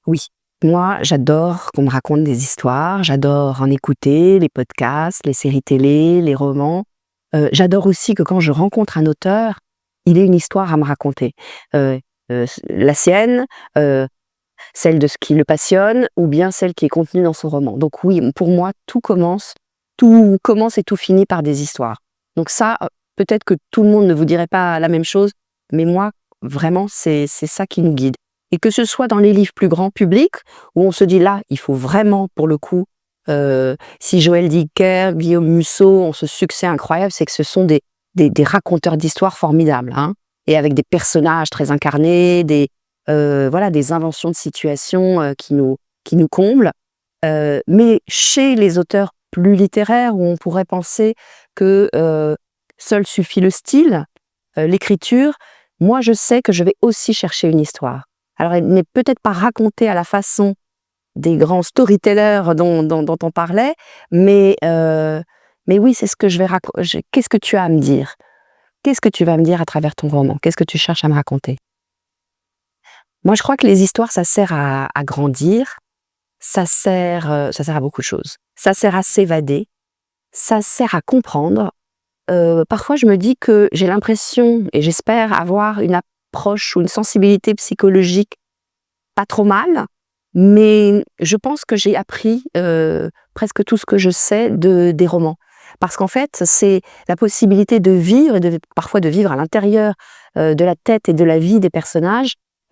Oui, moi j'adore qu'on me raconte des histoires, j'adore en écouter, les podcasts, les séries télé, les romans. J'adore aussi que quand je rencontre un auteur, il ait une histoire à me raconter. La sienne, heu, celle de ce qui le passionne ou bien celle qui est contenue dans son roman. Donc oui, pour moi tout commence et tout finit par des histoires. Donc ça, peut-être que tout le monde ne vous dirait pas la même chose, mais moi, vraiment, c'est ça qui nous guide. Et que ce soit dans les livres plus grand public, où on se dit là, il faut vraiment pour le coup, si Joël Dicker, Guillaume Musso ont ce succès incroyable, c'est que ce sont des raconteurs d'histoires formidables, hein, et avec des personnages très incarnés, voilà, des inventions de situations, qui nous comblent. Mais chez les auteurs plus littéraires, où on pourrait penser que, seul suffit le style, l'écriture, moi je sais que je vais aussi chercher une histoire. Alors elle n'est peut-être pas racontée à la façon des grands storytellers dont on parlait, mais oui, c'est ce que je vais qu'est-ce que tu as à me dire? Qu'est-ce que tu vas me dire à travers ton roman? Qu'est-ce que tu cherches à me raconter? Moi je crois que les histoires, ça sert à grandir, ça sert à beaucoup de choses. Ça sert à s'évader, ça sert à comprendre. Parfois je me dis que j'ai l'impression et j'espère avoir une approche ou une sensibilité psychologique pas trop mal, mais je pense que j'ai appris, presque tout ce que je sais des romans. Parce qu'en fait, c'est la possibilité de vivre et parfois de vivre à l'intérieur, de la tête et de la vie des personnages,